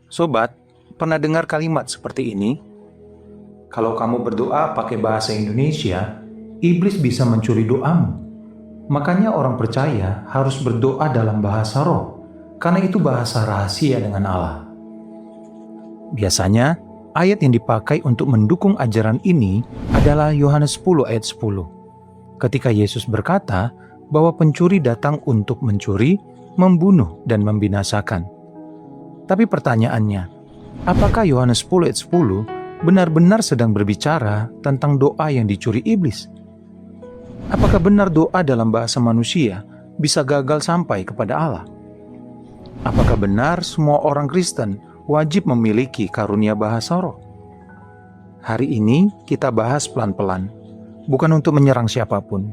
Sobat, pernah dengar kalimat seperti ini? Kalau kamu berdoa pakai bahasa Indonesia, iblis bisa mencuri doamu. Makanya orang percaya harus berdoa dalam bahasa roh, karena itu bahasa rahasia dengan Allah. Biasanya, ayat yang dipakai untuk mendukung ajaran ini adalah Yohanes 10 ayat 10. Ketika Yesus berkata bahwa pencuri datang untuk mencuri, membunuh, dan membinasakan. Tapi pertanyaannya, apakah Yohanes 10 ayat 10 benar-benar sedang berbicara tentang doa yang dicuri iblis? Apakah benar doa dalam bahasa manusia bisa gagal sampai kepada Allah? Apakah benar semua orang Kristen wajib memiliki karunia bahasa roh? Hari ini kita bahas pelan-pelan, bukan untuk menyerang siapapun,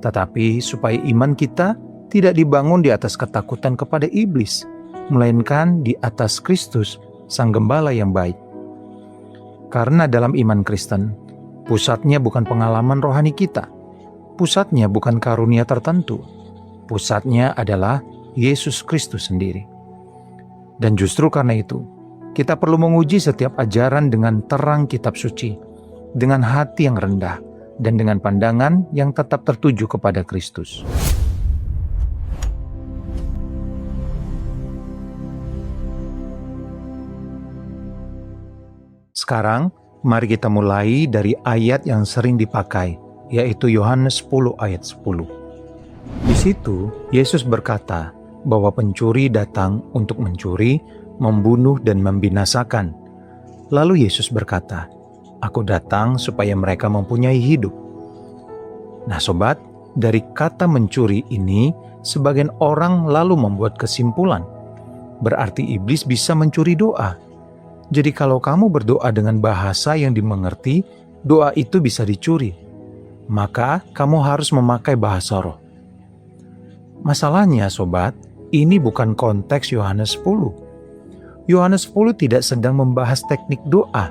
tetapi supaya iman kita tidak dibangun di atas ketakutan kepada iblis, melainkan di atas Kristus, Sang Gembala yang baik. Karena dalam iman Kristen, pusatnya bukan pengalaman rohani kita, pusatnya bukan karunia tertentu, pusatnya adalah Yesus Kristus sendiri. Dan justru karena itu, kita perlu menguji setiap ajaran dengan terang kitab suci, dengan hati yang rendah, dan dengan pandangan yang tetap tertuju kepada Kristus. Sekarang, mari kita mulai dari ayat yang sering dipakai, yaitu Yohanes 10 ayat 10. Di situ, Yesus berkata bahwa pencuri datang untuk mencuri, membunuh, dan membinasakan. Lalu Yesus berkata, "Aku datang supaya mereka mempunyai hidup." Nah sobat, dari kata mencuri ini, sebagian orang lalu membuat kesimpulan, berarti iblis bisa mencuri doa. Jadi kalau kamu berdoa dengan bahasa yang dimengerti, doa itu bisa dicuri. Maka kamu harus memakai bahasa roh. Masalahnya sobat, ini bukan konteks Yohanes 10. Yohanes 10 tidak sedang membahas teknik doa,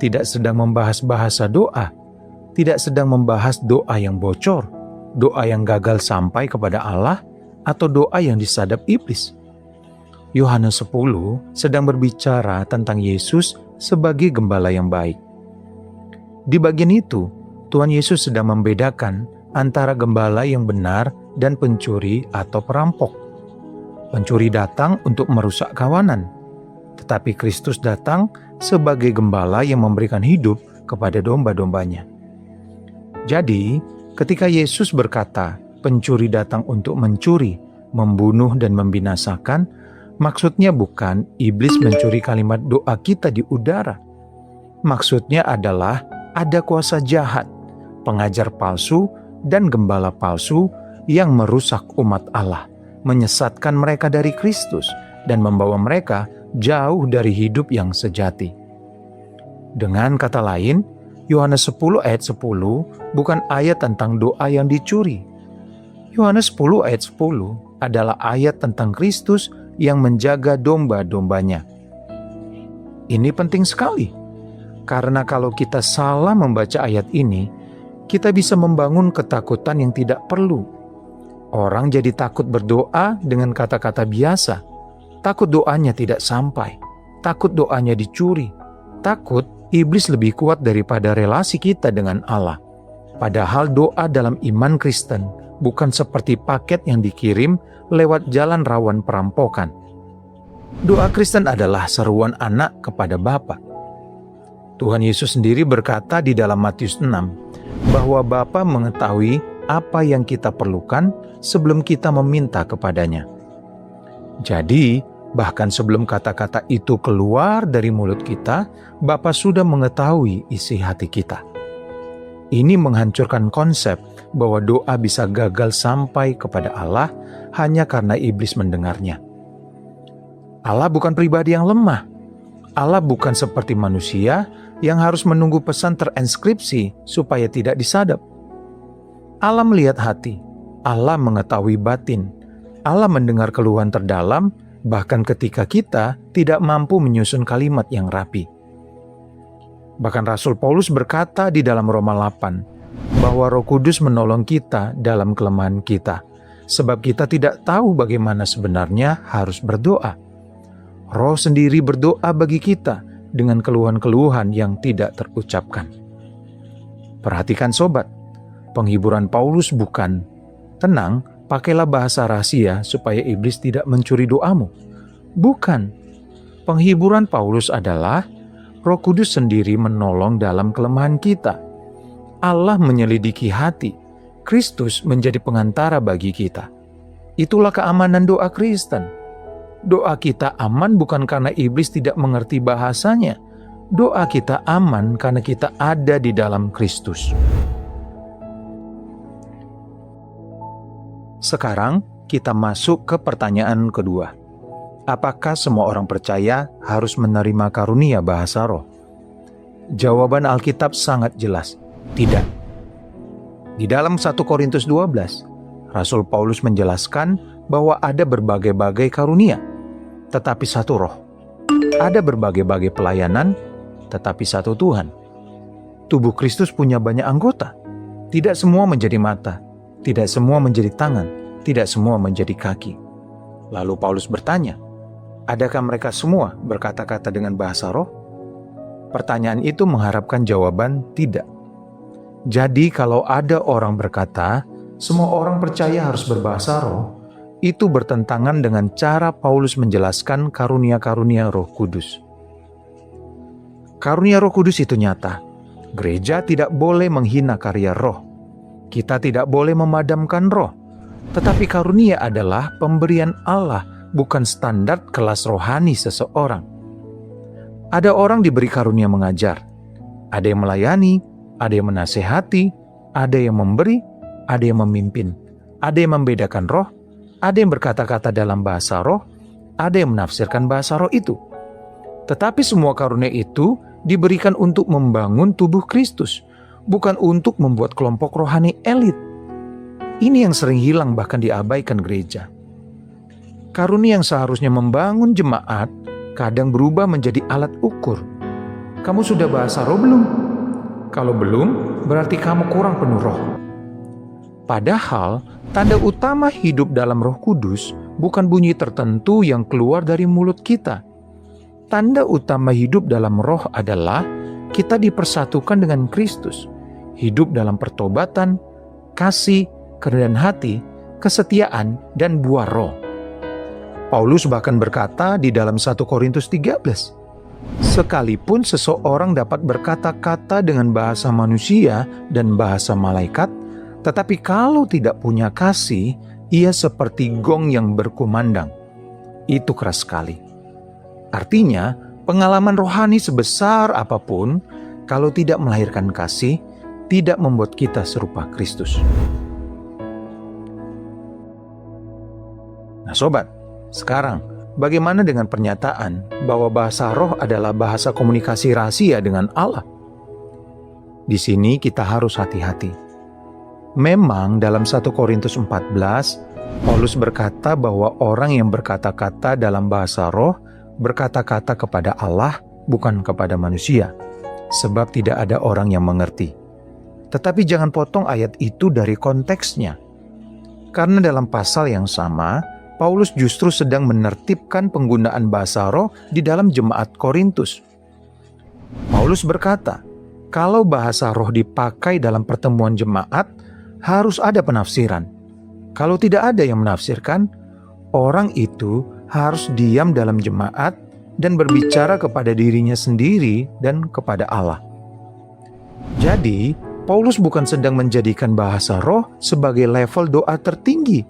tidak sedang membahas bahasa doa, tidak sedang membahas doa yang bocor, doa yang gagal sampai kepada Allah, atau doa yang disadap iblis. Yohanes 10 sedang berbicara tentang Yesus sebagai gembala yang baik. Di bagian itu, Tuhan Yesus sedang membedakan antara gembala yang benar dan pencuri atau perampok. Pencuri datang untuk merusak kawanan, tetapi Kristus datang sebagai gembala yang memberikan hidup kepada domba-dombanya. Jadi, ketika Yesus berkata, pencuri datang untuk mencuri, membunuh, dan membinasakan, maksudnya bukan iblis mencuri kalimat doa kita di udara. Maksudnya adalah ada kuasa jahat, pengajar palsu, dan gembala palsu yang merusak umat Allah, menyesatkan mereka dari Kristus, dan membawa mereka jauh dari hidup yang sejati. Dengan kata lain, Yohanes 10 ayat 10 bukan ayat tentang doa yang dicuri. Yohanes 10 ayat 10 adalah ayat tentang Kristus yang menjaga domba-dombanya. Ini penting sekali, karena kalau kita salah membaca ayat ini, kita bisa membangun ketakutan yang tidak perlu. Orang jadi takut berdoa dengan kata-kata biasa, takut doanya tidak sampai, takut doanya dicuri, takut iblis lebih kuat daripada relasi kita dengan Allah. Padahal doa dalam iman Kristen bukan seperti paket yang dikirim lewat jalan rawan perampokan. Doa Kristen adalah seruan anak kepada Bapa. Tuhan Yesus sendiri berkata di dalam Matius 6 bahwa Bapa mengetahui apa yang kita perlukan sebelum kita meminta kepadanya. Jadi, bahkan sebelum kata-kata itu keluar dari mulut kita, Bapa sudah mengetahui isi hati kita. Ini menghancurkan konsep bahwa doa bisa gagal sampai kepada Allah hanya karena iblis mendengarnya. Allah bukan pribadi yang lemah. Allah bukan seperti manusia yang harus menunggu pesan terinskripsi supaya tidak disadap. Allah melihat hati, Allah mengetahui batin, Allah mendengar keluhan terdalam, bahkan ketika kita tidak mampu menyusun kalimat yang rapi. Bahkan Rasul Paulus berkata di dalam Roma 8, bahwa Roh Kudus menolong kita dalam kelemahan kita, sebab kita tidak tahu bagaimana sebenarnya harus berdoa. Roh sendiri berdoa bagi kita dengan keluhan-keluhan yang tidak terucapkan. Perhatikan sobat, penghiburan Paulus bukan, "Tenang, pakailah bahasa rahasia supaya iblis tidak mencuri doamu." Bukan. Penghiburan Paulus adalah Roh Kudus sendiri menolong dalam kelemahan kita. Allah menyelidiki hati. Kristus menjadi pengantara bagi kita. Itulah keamanan doa Kristen. Doa kita aman bukan karena iblis tidak mengerti bahasanya. Doa kita aman karena kita ada di dalam Kristus. Sekarang kita masuk ke pertanyaan kedua. Apakah semua orang percaya harus menerima karunia bahasa roh? Jawaban Alkitab sangat jelas, tidak. Di dalam 1 Korintus 12, Rasul Paulus menjelaskan bahwa ada berbagai-bagai karunia, tetapi satu roh. Ada berbagai-bagai pelayanan, tetapi satu Tuhan. Tubuh Kristus punya banyak anggota. Tidak semua menjadi mata, tidak semua menjadi tangan, tidak semua menjadi kaki. Lalu Paulus bertanya, adakah mereka semua berkata-kata dengan bahasa roh? Pertanyaan itu mengharapkan jawaban tidak. Jadi kalau ada orang berkata, semua orang percaya harus berbahasa roh, itu bertentangan dengan cara Paulus menjelaskan karunia-karunia Roh Kudus. Karunia Roh Kudus itu nyata. Gereja tidak boleh menghina karya roh. Kita tidak boleh memadamkan roh. Tetapi karunia adalah pemberian Allah, bukan standar kelas rohani seseorang. Ada orang diberi karunia mengajar, ada yang melayani, ada yang menasehati, ada yang memberi, ada yang memimpin, ada yang membedakan roh, ada yang berkata-kata dalam bahasa roh, ada yang menafsirkan bahasa roh itu. Tetapi semua karunia itu diberikan untuk membangun tubuh Kristus, bukan untuk membuat kelompok rohani elit. Ini yang sering hilang bahkan diabaikan gereja. Karunia yang seharusnya membangun jemaat, kadang berubah menjadi alat ukur. Kamu sudah bahasa roh belum? Kalau belum, berarti kamu kurang penuh roh. Padahal, tanda utama hidup dalam Roh Kudus bukan bunyi tertentu yang keluar dari mulut kita. Tanda utama hidup dalam roh adalah kita dipersatukan dengan Kristus, hidup dalam pertobatan, kasih, kerendahan hati, kesetiaan, dan buah roh. Paulus bahkan berkata di dalam 1 Korintus 13, sekalipun seseorang dapat berkata-kata dengan bahasa manusia dan bahasa malaikat, tetapi kalau tidak punya kasih, ia seperti gong yang berkumandang. Itu keras sekali. Artinya, pengalaman rohani sebesar apapun, kalau tidak melahirkan kasih, tidak membuat kita serupa Kristus. Nah sobat, sekarang bagaimana dengan pernyataan bahwa bahasa roh adalah bahasa komunikasi rahasia dengan Allah? Di sini kita harus hati-hati. Memang dalam 1 Korintus 14, Paulus berkata bahwa orang yang berkata-kata dalam bahasa roh berkata-kata kepada Allah, bukan kepada manusia, sebab tidak ada orang yang mengerti. Tetapi jangan potong ayat itu dari konteksnya. Karena dalam pasal yang sama, Paulus justru sedang menertibkan penggunaan bahasa roh di dalam jemaat Korintus. Paulus berkata, kalau bahasa roh dipakai dalam pertemuan jemaat, harus ada penafsiran. Kalau tidak ada yang menafsirkan, orang itu harus diam dalam jemaat dan berbicara kepada dirinya sendiri dan kepada Allah. Jadi, Paulus bukan sedang menjadikan bahasa roh sebagai level doa tertinggi.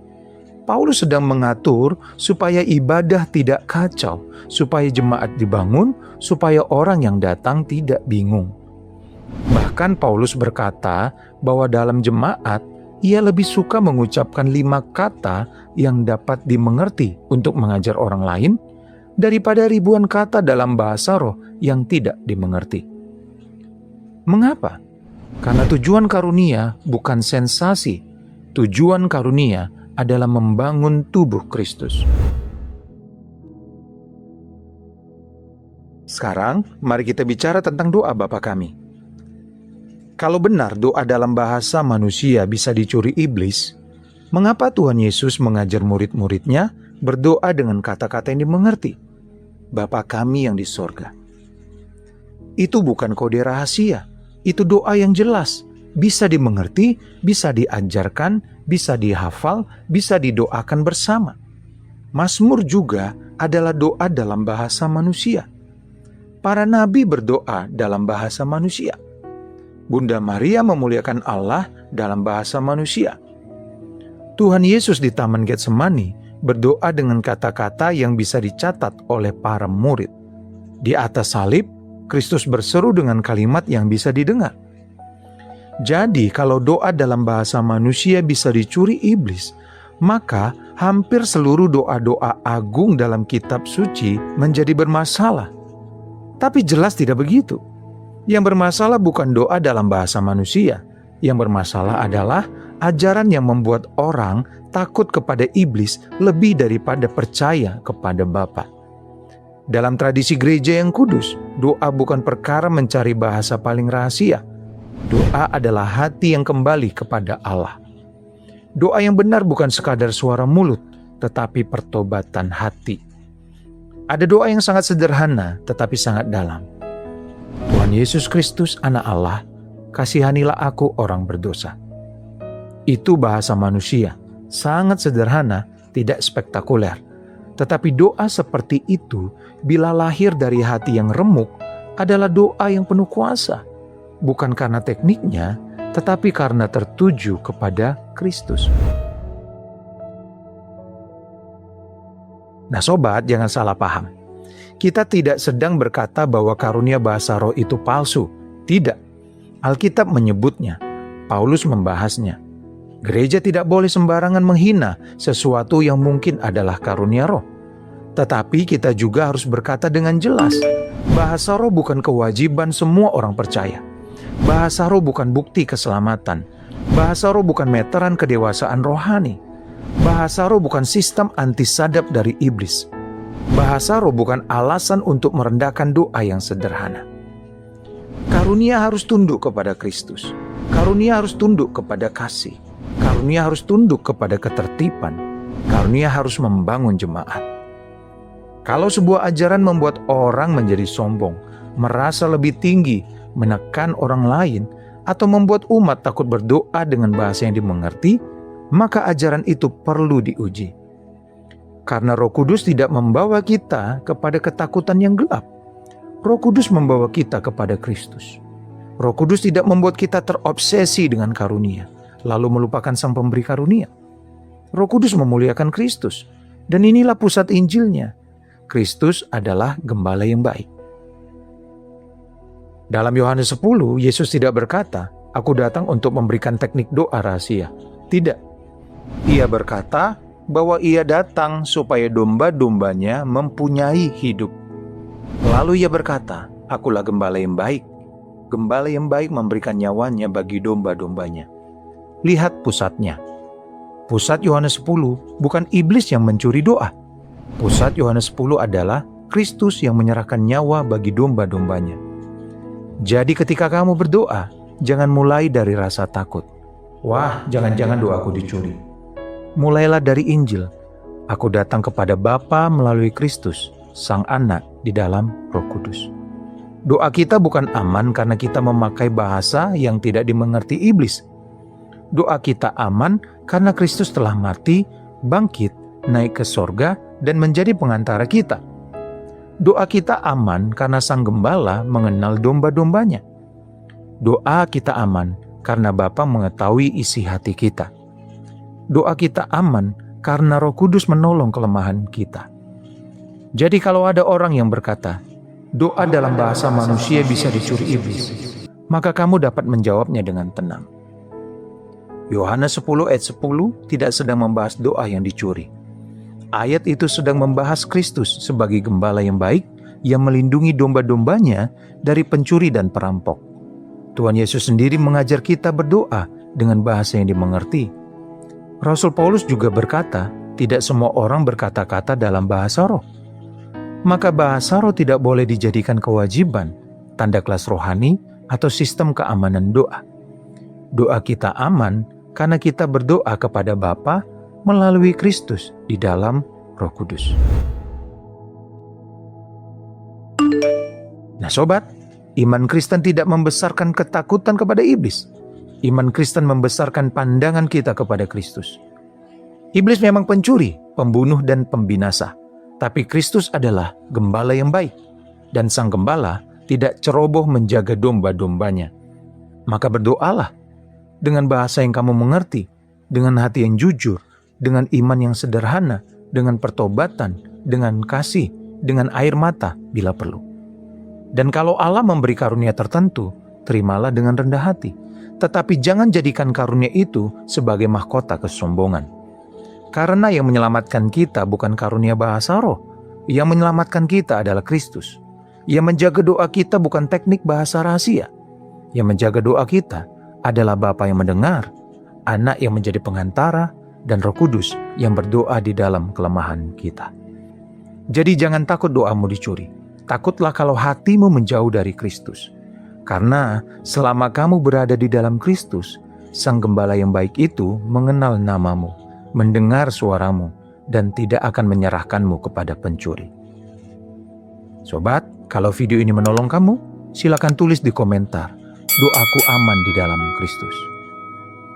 Paulus sedang mengatur supaya ibadah tidak kacau, supaya jemaat dibangun, supaya orang yang datang tidak bingung. Bahkan Paulus berkata bahwa dalam jemaat, ia lebih suka mengucapkan 5 kata yang dapat dimengerti untuk mengajar orang lain, daripada ribuan kata dalam bahasa roh yang tidak dimengerti. Mengapa? Karena tujuan karunia bukan sensasi. Tujuan karunia adalah membangun tubuh Kristus. Sekarang, mari kita bicara tentang doa Bapa kami. Kalau benar doa dalam bahasa manusia bisa dicuri iblis, mengapa Tuhan Yesus mengajar murid-muridnya berdoa dengan kata-kata yang dimengerti? Bapa kami yang di sorga. Itu bukan kode rahasia, itu doa yang jelas, bisa dimengerti, bisa diajarkan, bisa dihafal, bisa didoakan bersama. Mazmur juga adalah doa dalam bahasa manusia. Para nabi berdoa dalam bahasa manusia. Bunda Maria memuliakan Allah dalam bahasa manusia. Tuhan Yesus di Taman Getsemani berdoa dengan kata-kata yang bisa dicatat oleh para murid. Di atas salib, Kristus berseru dengan kalimat yang bisa didengar. Jadi, kalau doa dalam bahasa manusia bisa dicuri iblis, maka hampir seluruh doa-doa agung dalam kitab suci menjadi bermasalah. Tapi jelas tidak begitu. Yang bermasalah bukan doa dalam bahasa manusia. Yang bermasalah adalah ajaran yang membuat orang takut kepada iblis lebih daripada percaya kepada Bapa. Dalam tradisi gereja yang kudus, doa bukan perkara mencari bahasa paling rahasia. Doa adalah hati yang kembali kepada Allah. Doa yang benar bukan sekadar suara mulut, tetapi pertobatan hati. Ada doa yang sangat sederhana, tetapi sangat dalam. Tuhan Yesus Kristus, Anak Allah, kasihanilah aku orang berdosa. Itu bahasa manusia, sangat sederhana, tidak spektakuler. Tetapi doa seperti itu, bila lahir dari hati yang remuk, adalah doa yang penuh kuasa. Bukan karena tekniknya, tetapi karena tertuju kepada Kristus. Nah sobat, jangan salah paham. Kita tidak sedang berkata bahwa karunia bahasa roh itu palsu. Tidak. Alkitab menyebutnya. Paulus membahasnya. Gereja tidak boleh sembarangan menghina sesuatu yang mungkin adalah karunia roh. Tetapi kita juga harus berkata dengan jelas, bahasa roh bukan kewajiban semua orang percaya. Bahasa roh bukan bukti keselamatan. Bahasa roh bukan meteran kedewasaan rohani. Bahasa roh bukan sistem antisadap dari iblis. Bahasa roh bukan alasan untuk merendahkan doa yang sederhana. Karunia harus tunduk kepada Kristus. Karunia harus tunduk kepada kasih. Karunia harus tunduk kepada ketertiban. Karunia harus membangun jemaat. Kalau sebuah ajaran membuat orang menjadi sombong, merasa lebih tinggi, menekan orang lain, atau membuat umat takut berdoa dengan bahasa yang dimengerti, maka ajaran itu perlu diuji. Karena Roh Kudus tidak membawa kita kepada ketakutan yang gelap. Roh Kudus membawa kita kepada Kristus. Roh Kudus tidak membuat kita terobsesi dengan karunia, lalu melupakan Sang Pemberi karunia. Roh Kudus memuliakan Kristus, dan inilah pusat Injilnya. Kristus adalah gembala yang baik. Dalam Yohanes 10, Yesus tidak berkata, "Aku datang untuk memberikan teknik doa rahasia." Tidak. Ia berkata bahwa ia datang supaya domba-dombanya mempunyai hidup. Lalu ia berkata, "Akulah gembala yang baik. Gembala yang baik memberikan nyawanya bagi domba-dombanya." Lihat pusatnya. Pusat Yohanes 10 bukan iblis yang mencuri doa. Pusat Yohanes 10 adalah Kristus yang menyerahkan nyawa bagi domba-dombanya. Jadi ketika kamu berdoa, jangan mulai dari rasa takut. Wah, jangan-jangan doaku dicuri. Mulailah dari Injil. Aku datang kepada Bapa melalui Kristus, Sang Anak di dalam Roh Kudus. Doa kita bukan aman karena kita memakai bahasa yang tidak dimengerti iblis. Doa kita aman karena Kristus telah mati, bangkit, naik ke sorga, dan menjadi pengantara kita. Doa kita aman karena Sang Gembala mengenal domba-dombanya. Doa kita aman karena Bapa mengetahui isi hati kita. Doa kita aman karena Roh Kudus menolong kelemahan kita. Jadi kalau ada orang yang berkata, doa dalam bahasa manusia bisa dicuri iblis, maka kamu dapat menjawabnya dengan tenang. Yohanes 10 ayat 10 tidak sedang membahas doa yang dicuri. Ayat itu sedang membahas Kristus sebagai gembala yang baik yang melindungi domba-dombanya dari pencuri dan perampok. Tuhan Yesus sendiri mengajar kita berdoa dengan bahasa yang dimengerti. Rasul Paulus juga berkata, tidak semua orang berkata-kata dalam bahasa roh. Maka bahasa roh tidak boleh dijadikan kewajiban, tanda kelas rohani, atau sistem keamanan doa. Doa kita aman karena kita berdoa kepada Bapa melalui Kristus di dalam Roh Kudus. Nah sobat, iman Kristen tidak membesarkan ketakutan kepada iblis. Iman Kristen membesarkan pandangan kita kepada Kristus. Iblis memang pencuri, pembunuh, dan pembinasa. Tapi Kristus adalah gembala yang baik. Dan sang gembala tidak ceroboh menjaga domba-dombanya. Maka berdoalah dengan bahasa yang kamu mengerti, dengan hati yang jujur, dengan iman yang sederhana, dengan pertobatan, dengan kasih, dengan air mata bila perlu. Dan kalau Allah memberi karunia tertentu, terimalah dengan rendah hati. Tetapi jangan jadikan karunia itu sebagai mahkota kesombongan. Karena yang menyelamatkan kita bukan karunia bahasa roh. Yang menyelamatkan kita adalah Kristus. Yang menjaga doa kita bukan teknik bahasa rahasia. Yang menjaga doa kita adalah Bapa yang mendengar, Anak yang menjadi pengantara, dan Roh Kudus yang berdoa di dalam kelemahan kita. Jadi jangan takut doamu dicuri. Takutlah kalau hatimu menjauh dari Kristus. Karena selama kamu berada di dalam Kristus, Sang Gembala yang baik itu mengenal namamu, mendengar suaramu, dan tidak akan menyerahkanmu kepada pencuri. Sobat, kalau video ini menolong kamu, silakan tulis di komentar, doaku aman di dalam Kristus.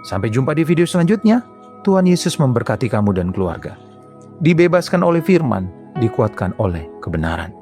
Sampai jumpa di video selanjutnya. Tuhan Yesus memberkati kamu dan keluarga. Dibebaskan oleh firman, dikuatkan oleh kebenaran.